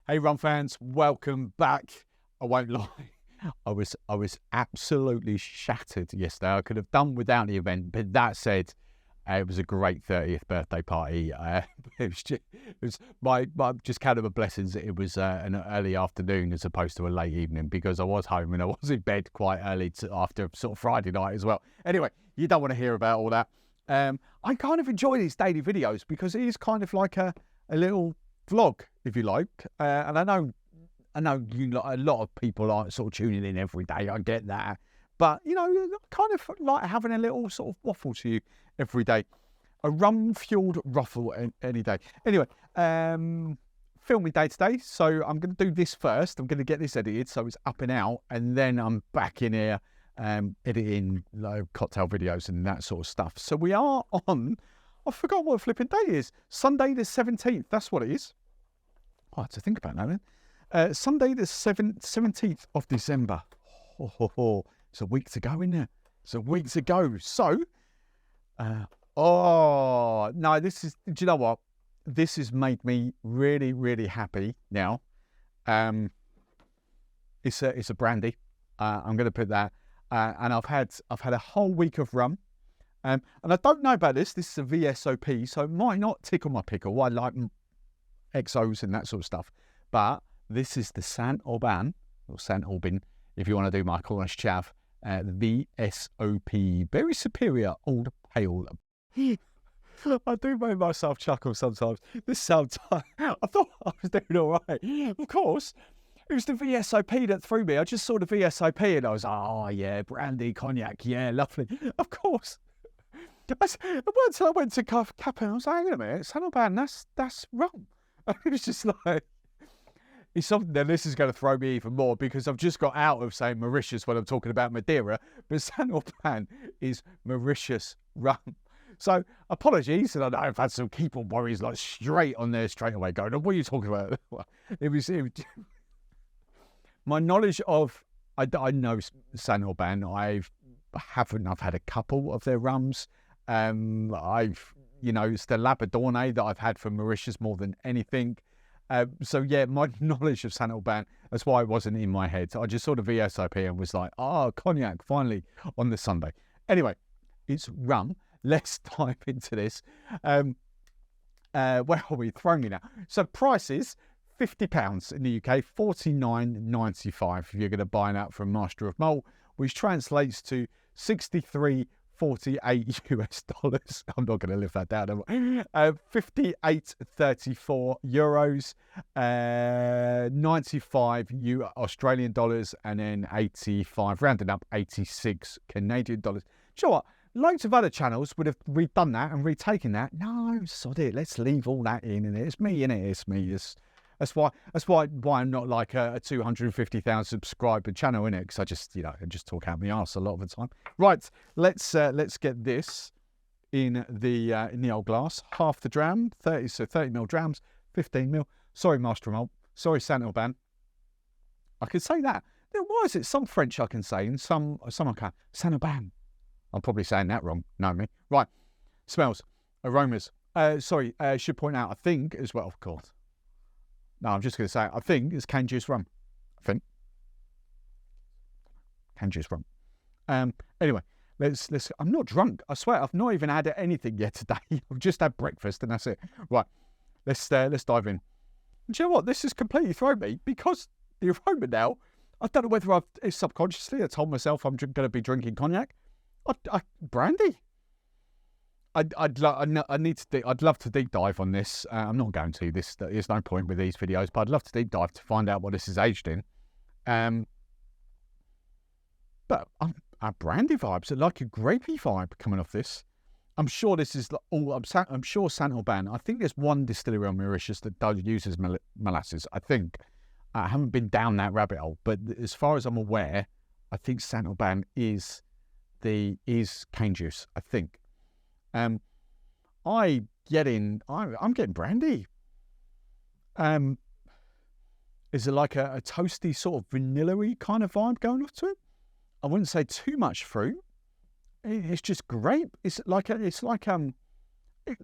Hey Rum fans, welcome back. I won't lie, I was absolutely shattered yesterday. I could have done without the event, but that said, it was a great 30th birthday party. It was my just kind of a blessings. It was an early afternoon as opposed to a late evening, because I was home and I was in bed quite early after sort of Friday night as well. Anyway, you don't want to hear about all that. I kind of enjoy these daily videos because it is kind of like a little vlog, if you like. And I know a lot of people are sort of tuning in every day. I get that. But, you know, kind of like having a little sort of waffle to you every day. A rum-fueled ruffle any day. Anyway, filming day today. So I'm going to do this first. I'm going to get this edited so it's up and out. And then I'm back in here editing cocktail videos and that sort of stuff. So we are on, I forgot what flipping day is. Sunday the 17th. That's what it is. I had to think about that then. Sunday the 17th of December. It's a week to go, isn't it? It's a week to go. So, oh, no, this is, do you know what? This has made me really, really happy now. It's a brandy. I'm going to put that. And I've had a whole week of rum. And I don't know about this. This is a VSOP, so it might not tickle my pickle. I like XOs and that sort of stuff. But this is the Saint Aubin, or Saint Aubin, if you want to do my Cornish chav, the VSOP, very superior old pale. I do make myself chuckle sometimes. I thought I was doing all right. Of course, it was the VSOP that threw me. I just saw the VSOP and I was like, oh yeah, brandy, cognac, yeah, lovely. Of course. Once I went to Cap and I was like, hang on a minute, Saint Aubin, that's rum. It was just like, it's something that this is going to throw me even more, because I've just got out of saying Mauritius when I'm talking about Madeira, but Saint Aubin is Mauritius rum. So apologies, and I know I've had some keyboard warriors like straight on there straight away going, what are you talking about? It was my knowledge of, I know Saint Aubin. I've had a couple of their rums. It's the Labradorne that I've had from Mauritius more than anything. So yeah, my knowledge of Saint Aubin, that's why it wasn't in my head. I just saw the VSOP and was like, oh, cognac, finally, on the Sunday. Anyway, it's rum. Let's dive into this. Where are we? Throwing me now. So prices, £50 in the UK, $49.95 if you're going to buy that from Master of Malt, which translates to $63.48 US dollars. I'm not going to live that down. 58.34 euros, 95 Australian dollars, and then 85, rounding up 86 Canadian dollars. Do you know what? Loads of other channels would have redone that and retaken that. No, sod it. Let's leave all that in it. It's me, innit? It's me. That's why I'm not like a 250,000 subscriber channel, innit? Because I just talk out my arse a lot of the time. Right, let's get this in the old glass. Half the dram, 30 ml drams, 15 ml. Sorry, Master Malt. Sorry, Saint Aubin. I could say that. Why is it some French I can say and some I can't? Saint Aubin. I'm probably saying that wrong. Know me. Right. Smells, aromas. I should point out, I think as well, of course. No, I'm just going to say, I think it's cane juice rum. I think. Cane juice rum. Anyway, let's. I'm not drunk. I swear, I've not even had anything yet today. I've just had breakfast and that's it. Right. Let's dive in. And do you know what? This has completely thrown me, because the aroma now, I don't know whether I've subconsciously I told myself I'm going to be drinking cognac. Brandy. I'd love to deep dive on this. I'm not going to. There's no point with these videos, but I'd love to deep dive to find out what this is aged in. But brandy vibes, like a grapey vibe coming off this. I'm sure this is all. I'm sure Saint Aubin. I think there's one distillery on Mauritius that does uses molasses. I think. I haven't been down that rabbit hole, but as far as I'm aware, I think Saint Aubin is cane juice. I think. I'm getting brandy. Is it like a toasty sort of vanilla-y kind of vibe going off to it? I wouldn't say too much fruit. It's just grape. It's like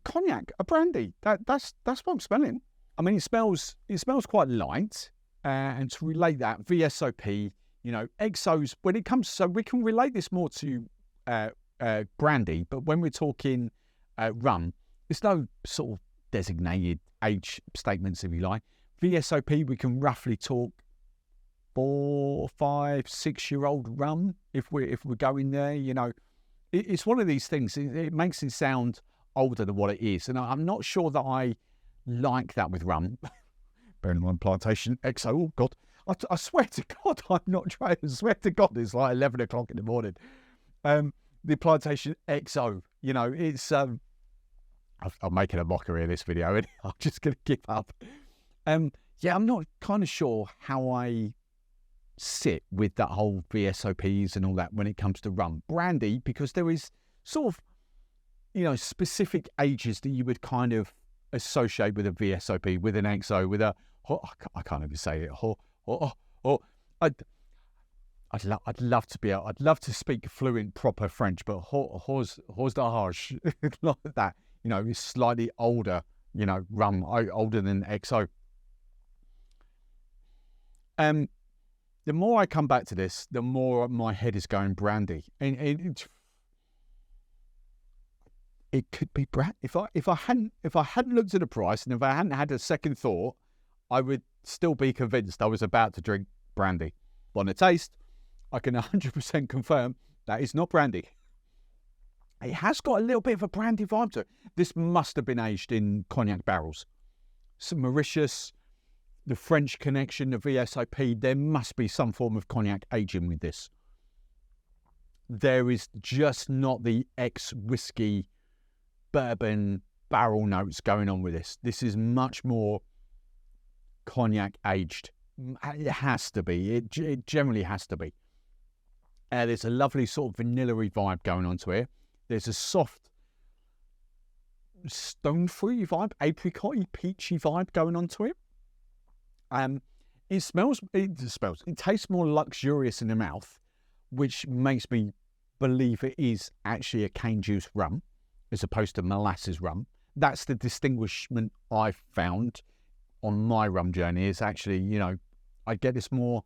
cognac, a brandy. That's what I'm smelling. I mean, it smells quite light. And to relate that, VSOP, you know, XOs, when it comes, so we can relate this more to brandy, but when we're talking rum, there's no sort of designated age statements, if you like. VSOP, we can roughly talk 4, 5, 6-year-old rum if we're going there. You know, it's one of these things. It makes it sound older than what it is, and I'm not sure that I like that with rum. Bearing in mind plantation XO, oh God, I swear to God, I'm not trying. I swear to God, it's like 11 o'clock in the morning. The plantation XO, you know, it's I'm making a mockery of this video, and I'm just going to give up. Yeah, I'm not kind of sure how I sit with that whole VSOPs and all that when it comes to rum. Brandy, because there is sort of, you know, specific ages that you would kind of associate with a VSOP, with an XO, with a, I can't even say it, I'd love to be able, I'd love to speak fluent proper French, but hors d'arrage, like that, you know, is slightly older, you know, rum, older than XO. The more I come back to this, the more my head is going brandy, and it could be brandy. If I hadn't looked at the price, and if I hadn't had a second thought, I would still be convinced I was about to drink brandy. But on the taste, I can 100% confirm that it's not brandy. It has got a little bit of a brandy vibe to it. This must have been aged in cognac barrels. Some Mauritius, the French connection, the VSOP, there must be some form of cognac aging with this. There is just not the ex-whiskey bourbon barrel notes going on with this. This is much more cognac aged. It has to be. It generally has to be. There's a lovely sort of vanilla-y vibe going on to it. There's a soft stone-fruity vibe, apricot-y, peachy vibe going on to it. It tastes more luxurious in the mouth, which makes me believe it is actually a cane juice rum as opposed to molasses rum. That's the distinguishment I've found on my rum journey, is actually, you know, I get this more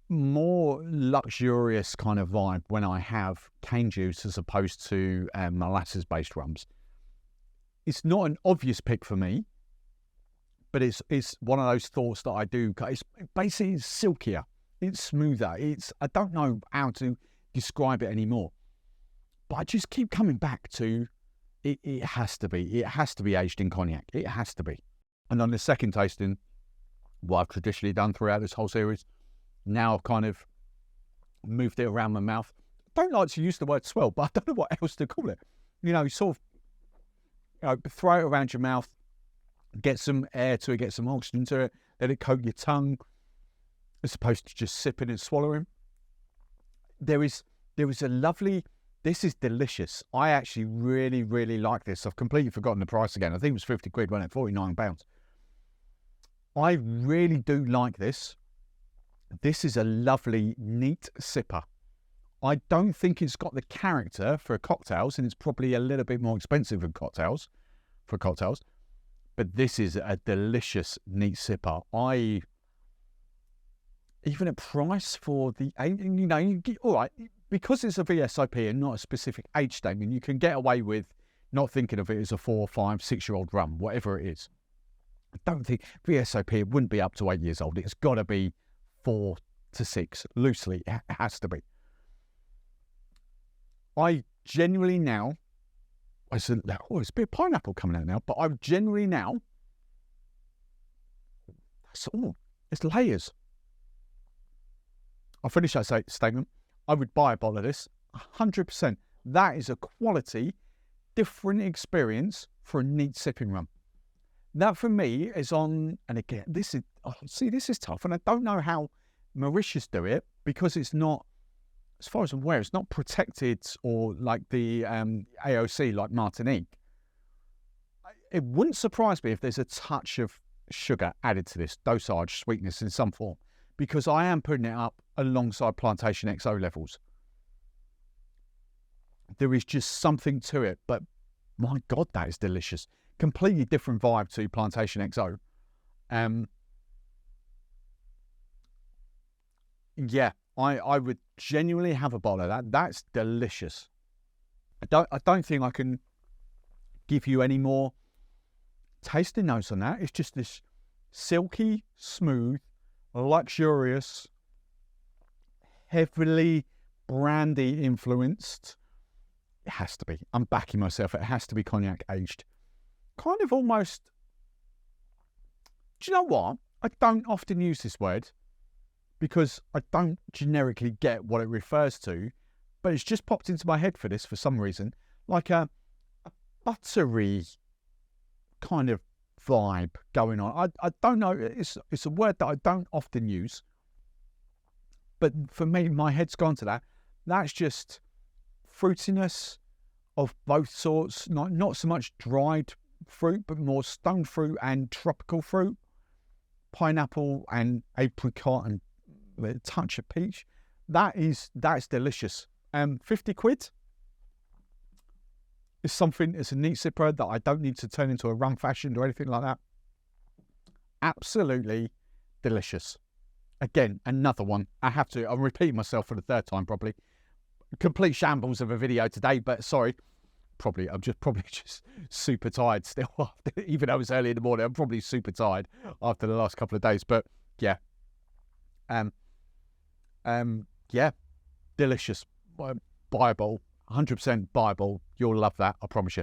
luxurious kind of vibe when I have cane juice as opposed to molasses-based rums. It's not an obvious pick for me, but it's one of those thoughts that I do. It's basically silkier, it's smoother. I don't know how to describe it anymore, but I just keep coming back to it. It has to be aged in cognac. It has to be. And on the second tasting, what I've traditionally done throughout this whole series, now I've kind of moved it around my mouth. I don't like to use the word swell, but I don't know what else to call it. You know, sort of, you know, throw it around your mouth, get some air to it, get some oxygen to it, let it coat your tongue, as opposed to just sipping and swallowing. There is a lovely, this is delicious. I actually really, really like this. I've completely forgotten the price again. I think it was 50 quid, wasn't it? £49. I really do like this. This is a lovely, neat sipper. I don't think it's got the character for cocktails, and it's probably a little bit more expensive than cocktails, but this is a delicious, neat sipper. Even a price for the, you know, you get, all right, because it's a VSOP and not a specific age statement, you can get away with not thinking of it as a 4, 5, 6-year-old rum, whatever it is. I don't think VSOP, it wouldn't be up to 8 years old. It's got to be 4 to 6, loosely. It has to be. I genuinely now, it's a bit of pineapple coming out now, but I genuinely now, it's layers. I'll finish that statement. I would buy a bottle of this, 100%. That is a quality, different experience for a neat sipping rum. That for me is on, and again, this is tough, and I don't know how Mauritius do it, because it's not, as far as I'm aware, it's not protected or like the AOC, like Martinique. It wouldn't surprise me if there's a touch of sugar added to this, dosage, sweetness in some form, because I am putting it up alongside Plantation XO levels. There is just something to it, but my God, that is delicious. completely different vibe to Plantation XO. Yeah, I would genuinely have a bottle of that. That's delicious. I don't think I can give you any more tasting notes on that. It's just this silky, smooth, luxurious, heavily brandy influenced. It has to be. I'm backing myself. It has to be cognac aged. Kind of almost. Do you know what? I don't often use this word because I don't generically get what it refers to, but it's just popped into my head for this for some reason. Like a buttery kind of vibe going on. I don't know. It's a word that I don't often use, but for me, my head's gone to that. That's just fruitiness of both sorts. Not so much dried fruit, but more stone fruit and tropical fruit, pineapple and apricot and a touch of peach. That's delicious. 50 quid. It's something, it's a neat sipper that I don't need to turn into a rum fashioned or anything like that. Absolutely delicious. Again, another one. I'm repeating myself for the third time probably. Complete shambles of a video today, but sorry. I'm probably just super tired still. Even though it's early in the morning, I'm probably super tired after the last couple of days. But yeah. Yeah. Delicious. Buyable. 100% buyable. You'll love that, I promise you.